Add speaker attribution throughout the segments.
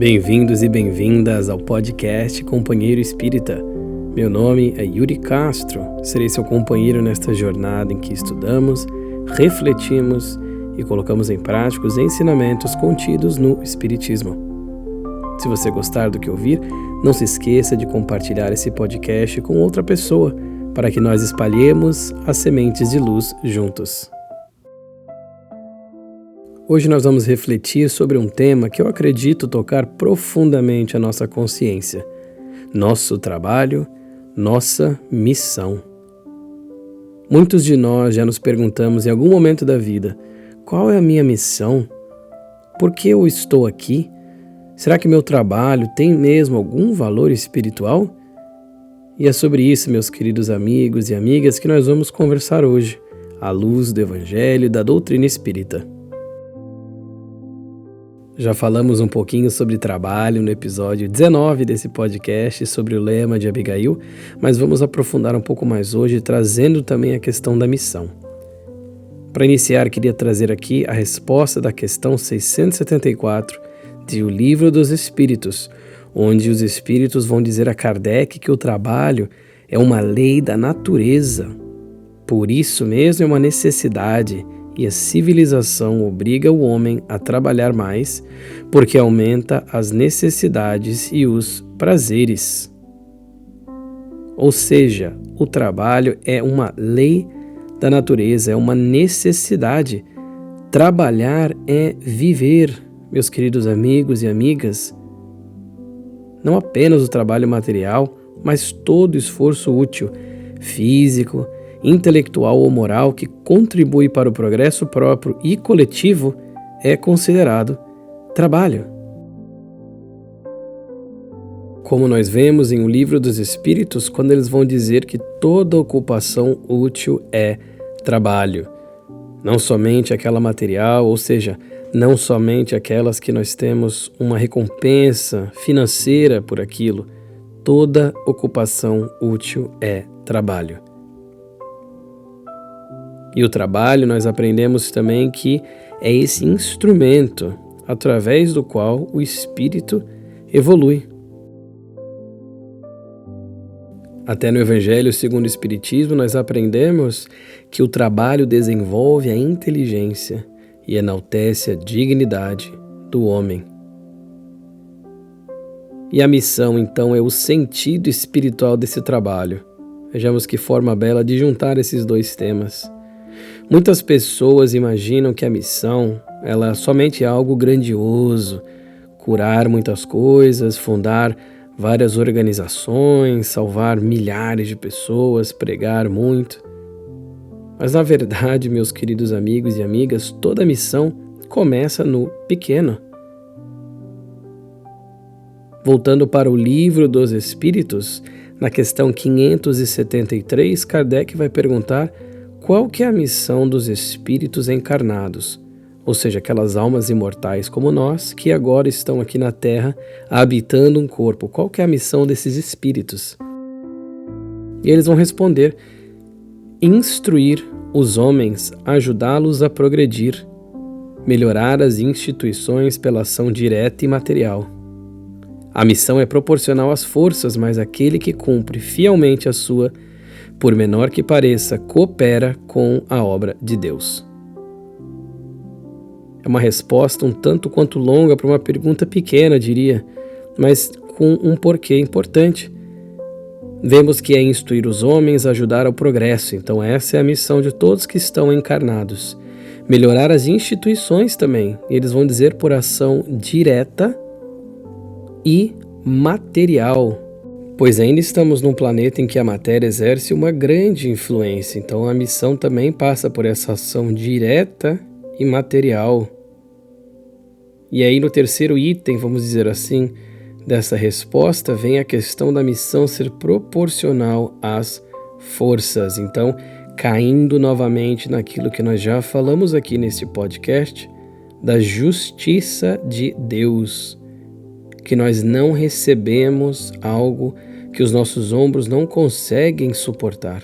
Speaker 1: Bem-vindos e bem-vindas ao podcast Companheiro Espírita. Meu nome é Yuri Castro, serei seu companheiro nesta jornada em que estudamos, refletimos e colocamos em prática os ensinamentos contidos no Espiritismo. Se você gostar do que ouvir, não se esqueça de compartilhar esse podcast com outra pessoa, para que nós espalhemos as sementes de luz juntos. Hoje nós vamos refletir sobre um tema que eu acredito tocar profundamente a nossa consciência: nosso trabalho, nossa missão. Muitos de nós já nos perguntamos em algum momento da vida: qual é a minha missão? Por que eu estou aqui? Será que meu trabalho tem mesmo algum valor espiritual? E é sobre isso, meus queridos amigos e amigas, que nós vamos conversar hoje, à luz do Evangelho e da doutrina espírita. Já falamos um pouquinho sobre trabalho no episódio 19 desse podcast, sobre o lema de Abigail, mas vamos aprofundar um pouco mais hoje, trazendo também a questão da missão. Para iniciar, queria trazer aqui a resposta da questão 674 de O Livro dos Espíritos, onde os Espíritos vão dizer a Kardec que o trabalho é uma lei da natureza. Por isso mesmo é uma necessidade, e a civilização obriga o homem a trabalhar mais, porque aumenta as necessidades e os prazeres. Ou seja, o trabalho é uma lei da natureza, é uma necessidade. Trabalhar é viver, meus queridos amigos e amigas. Não apenas o trabalho material, mas todo esforço útil, físico, intelectual ou moral que contribui para o progresso próprio e coletivo é considerado trabalho. Como nós vemos em O Livro dos Espíritos, quando eles vão dizer que toda ocupação útil é trabalho, não somente aquela material, ou seja, não somente aquelas que nós temos uma recompensa financeira por aquilo, toda ocupação útil é trabalho. E o trabalho, nós aprendemos também que é esse instrumento através do qual o espírito evolui. Até no Evangelho segundo o Espiritismo, nós aprendemos que o trabalho desenvolve a inteligência e enaltece a dignidade do homem. E a missão, então, é o sentido espiritual desse trabalho. Vejamos que forma bela de juntar esses dois temas. Muitas pessoas imaginam que a missão ela é somente algo grandioso, curar muitas coisas, fundar várias organizações, salvar milhares de pessoas, pregar muito. Mas na verdade, meus queridos amigos e amigas, toda missão começa no pequeno. Voltando para o Livro dos Espíritos, na questão 573, Kardec vai perguntar qual que é a missão dos espíritos encarnados, ou seja, aquelas almas imortais como nós, que agora estão aqui na Terra, habitando um corpo. Qual que é a missão desses espíritos? E eles vão responder: instruir os homens, ajudá-los a progredir, melhorar as instituições pela ação direta e material. A missão é proporcional às forças, mas aquele que cumpre fielmente a sua, por menor que pareça, coopera com a obra de Deus. É uma resposta um tanto quanto longa para uma pergunta pequena, diria, mas com um porquê importante. Vemos que é instruir os homens, ajudar ao progresso, então essa é a missão de todos que estão encarnados. Melhorar as instituições também, eles vão dizer por ação direta e material, pois ainda estamos num planeta em que a matéria exerce uma grande influência, então a missão também passa por essa ação direta e material. E aí no terceiro item, vamos dizer assim, dessa resposta, vem a questão da missão ser proporcional às forças. Então, caindo novamente naquilo que nós já falamos aqui nesse podcast, da justiça de Deus, que nós não recebemos algo que os nossos ombros não conseguem suportar.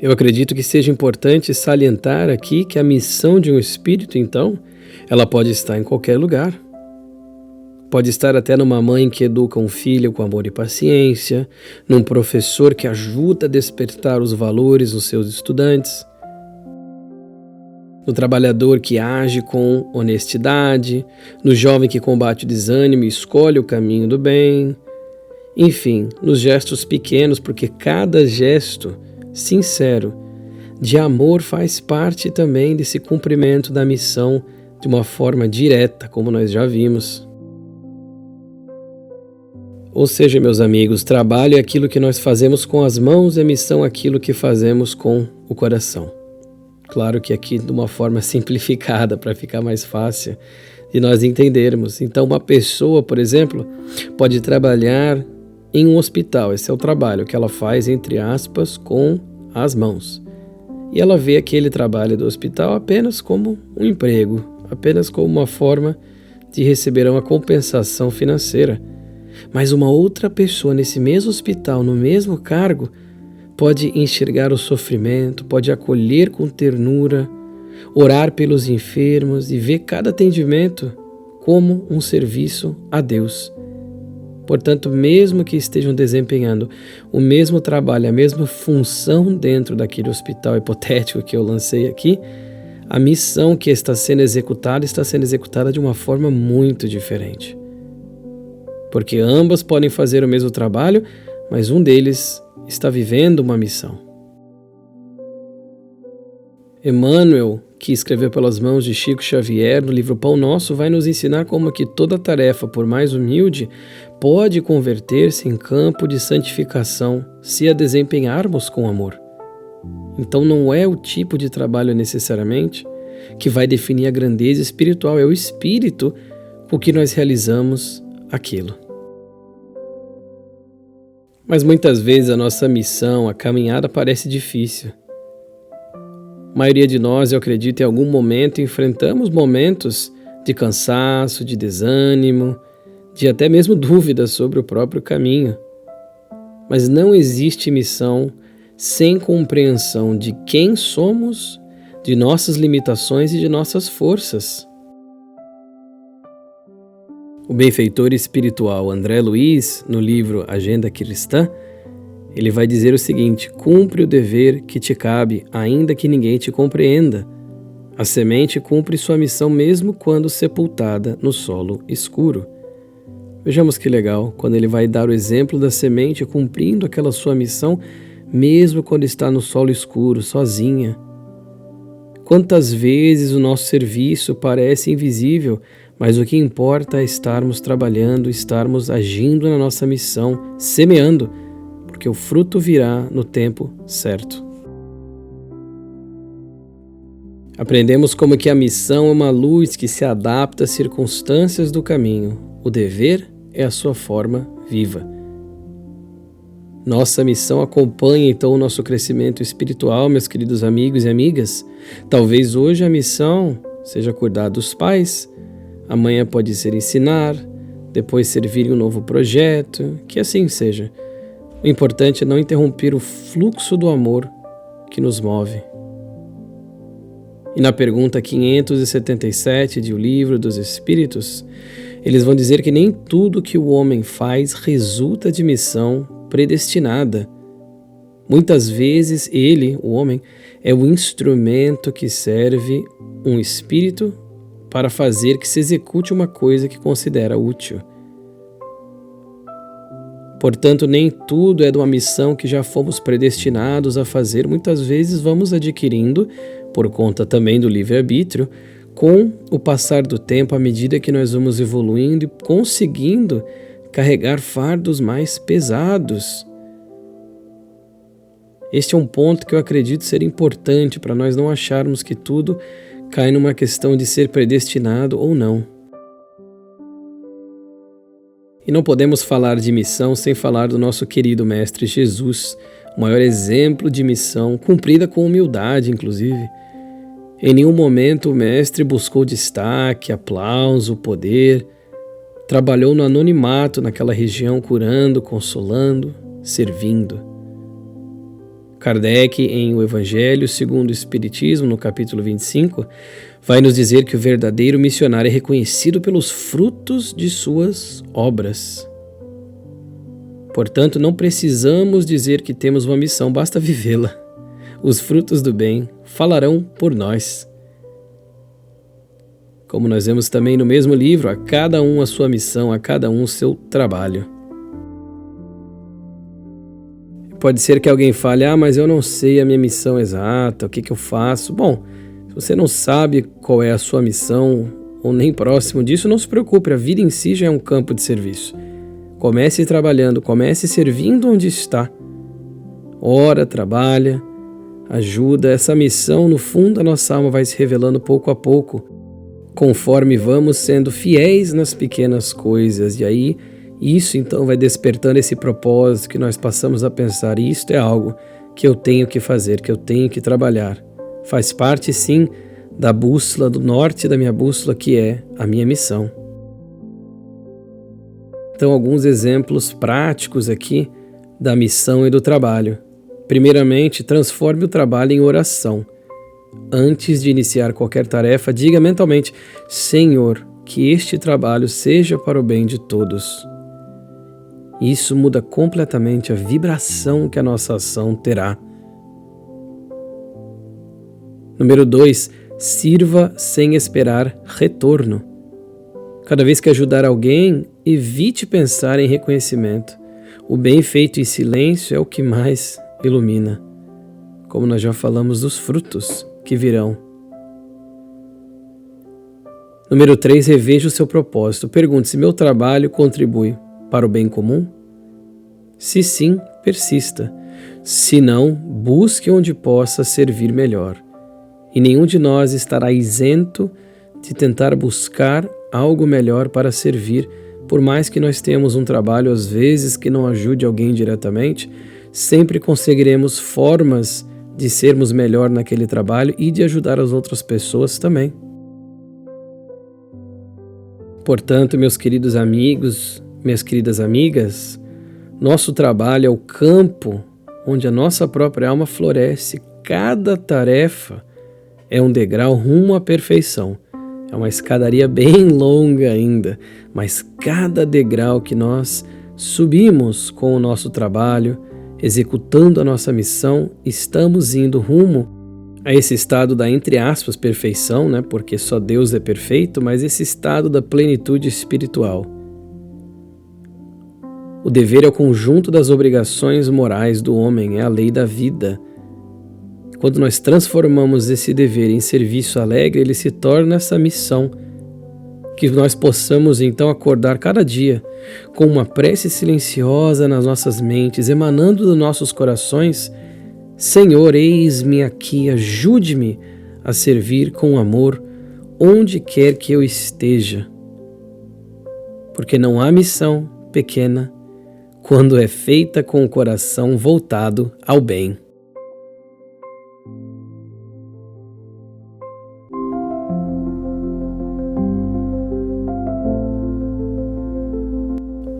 Speaker 1: Eu acredito que seja importante salientar aqui que a missão de um espírito, então, ela pode estar em qualquer lugar. Pode estar até numa mãe que educa um filho com amor e paciência, num professor que ajuda a despertar os valores nos seus estudantes, no trabalhador que age com honestidade, no jovem que combate o desânimo e escolhe o caminho do bem. Enfim, nos gestos pequenos, porque cada gesto sincero de amor faz parte também desse cumprimento da missão de uma forma direta, como nós já vimos. Ou seja, meus amigos, trabalho é aquilo que nós fazemos com as mãos e a missão é aquilo que fazemos com o coração. Claro que aqui de uma forma simplificada, para ficar mais fácil de nós entendermos. Então, uma pessoa, por exemplo, pode trabalhar em um hospital. Esse é o trabalho que ela faz, entre aspas, com as mãos. E ela vê aquele trabalho do hospital apenas como um emprego, apenas como uma forma de receber uma compensação financeira. Mas uma outra pessoa nesse mesmo hospital, no mesmo cargo, pode enxergar o sofrimento, pode acolher com ternura, orar pelos enfermos e ver cada atendimento como um serviço a Deus. Portanto, mesmo que estejam desempenhando o mesmo trabalho, a mesma função dentro daquele hospital hipotético que eu lancei aqui, a missão que está sendo executada de uma forma muito diferente. Porque ambas podem fazer o mesmo trabalho, mas um deles está vivendo uma missão. Emmanuel, que escreveu pelas mãos de Chico Xavier no livro Pão Nosso, vai nos ensinar como que toda tarefa, por mais humilde, pode converter-se em campo de santificação se a desempenharmos com amor. Então não é o tipo de trabalho necessariamente que vai definir a grandeza espiritual, é o espírito com que nós realizamos aquilo. Mas muitas vezes a nossa missão, a caminhada parece difícil. A maioria de nós, eu acredito, em algum momento enfrentamos momentos de cansaço, de desânimo, de até mesmo dúvidas sobre o próprio caminho. Mas não existe missão sem compreensão de quem somos, de nossas limitações e de nossas forças. O benfeitor espiritual André Luiz, no livro Agenda Cristã, ele vai dizer o seguinte: cumpre o dever que te cabe, ainda que ninguém te compreenda. A semente cumpre sua missão mesmo quando sepultada no solo escuro. Vejamos que legal, quando ele vai dar o exemplo da semente cumprindo aquela sua missão, mesmo quando está no solo escuro, sozinha. Quantas vezes o nosso serviço parece invisível, mas o que importa é estarmos trabalhando, estarmos agindo na nossa missão, semeando, porque o fruto virá no tempo certo. Aprendemos como que a missão é uma luz que se adapta às circunstâncias do caminho. O dever é a sua forma viva. Nossa missão acompanha então o nosso crescimento espiritual, meus queridos amigos e amigas. Talvez hoje a missão seja cuidar dos pais, amanhã pode ser ensinar, depois servir em um novo projeto, que assim seja. O importante é não interromper o fluxo do amor que nos move. E na pergunta 577 de O Livro dos Espíritos, eles vão dizer que nem tudo que o homem faz resulta de missão predestinada. Muitas vezes ele, o homem, é o instrumento que serve um espírito para fazer que se execute uma coisa que considera útil. Portanto, nem tudo é de uma missão que já fomos predestinados a fazer. Muitas vezes vamos adquirindo, por conta também do livre-arbítrio, com o passar do tempo, à medida que nós vamos evoluindo e conseguindo carregar fardos mais pesados. Este é um ponto que eu acredito ser importante para nós não acharmos que tudo cai numa questão de ser predestinado ou não. E não podemos falar de missão sem falar do nosso querido Mestre Jesus, o maior exemplo de missão, cumprida com humildade, inclusive. Em nenhum momento o Mestre buscou destaque, aplauso, poder. Trabalhou no anonimato naquela região, curando, consolando, servindo. Kardec, em O Evangelho segundo o Espiritismo, no capítulo 25, vai nos dizer que o verdadeiro missionário é reconhecido pelos frutos de suas obras. Portanto, não precisamos dizer que temos uma missão, basta vivê-la. Os frutos do bem falarão por nós. Como nós vemos também no mesmo livro, a cada um a sua missão, a cada um o seu trabalho. Pode ser que alguém fale, mas eu não sei a minha missão exata, o que eu faço. Bom, se você não sabe qual é a sua missão, ou nem próximo disso, não se preocupe, a vida em si já é um campo de serviço. Comece trabalhando, comece servindo onde está. Ora, trabalha, ajuda. Essa missão, no fundo, a nossa alma vai se revelando pouco a pouco, conforme vamos sendo fiéis nas pequenas coisas. E aí, isso então vai despertando esse propósito que nós passamos a pensar, isto é algo que eu tenho que fazer, que eu tenho que trabalhar. Faz parte, sim, da bússola, do norte da minha bússola, que é a minha missão. Então, alguns exemplos práticos aqui da missão e do trabalho. Primeiramente, transforme o trabalho em oração. Antes de iniciar qualquer tarefa, diga mentalmente: Senhor, que este trabalho seja para o bem de todos. Isso muda completamente a vibração que a nossa ação terá. Número 2, sirva sem esperar retorno. Cada vez que ajudar alguém, evite pensar em reconhecimento. O bem feito em silêncio é o que mais ilumina. Como nós já falamos dos frutos que virão. Número 3, reveja o seu propósito. Pergunte-se: meu trabalho contribui para o bem comum? Se sim, persista. Se não, busque onde possa servir melhor. E nenhum de nós estará isento de tentar buscar algo melhor para servir, por mais que nós tenhamos um trabalho, às vezes, que não ajude alguém diretamente, sempre conseguiremos formas de sermos melhor naquele trabalho e de ajudar as outras pessoas também. Portanto, meus queridos amigos, minhas queridas amigas, nosso trabalho é o campo onde a nossa própria alma floresce. Cada tarefa é um degrau rumo à perfeição. É uma escadaria bem longa ainda, mas cada degrau que nós subimos com o nosso trabalho, executando a nossa missão, estamos indo rumo a esse estado da, entre aspas, perfeição, né? Porque só Deus é perfeito, mas esse estado da plenitude espiritual. O dever é o conjunto das obrigações morais do homem, é a lei da vida. Quando nós transformamos esse dever em serviço alegre, ele se torna essa missão. Que nós possamos então acordar cada dia com uma prece silenciosa nas nossas mentes, emanando dos nossos corações: Senhor, eis-me aqui, ajude-me a servir com amor onde quer que eu esteja. Porque não há missão pequena quando é feita com o coração voltado ao bem.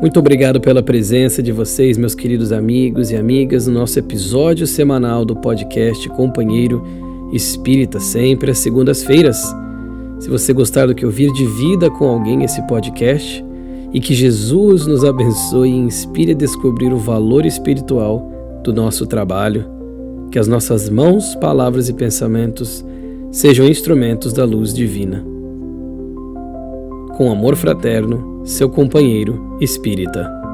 Speaker 1: Muito obrigado pela presença de vocês, meus queridos amigos e amigas, no nosso episódio semanal do podcast Companheiro Espírita, sempre às segundas-feiras. Se você gostar do que ouvir, divida com alguém esse podcast e que Jesus nos abençoe e inspire a descobrir o valor espiritual do nosso trabalho. Que as nossas mãos, palavras e pensamentos sejam instrumentos da luz divina. Com amor fraterno, seu companheiro espírita.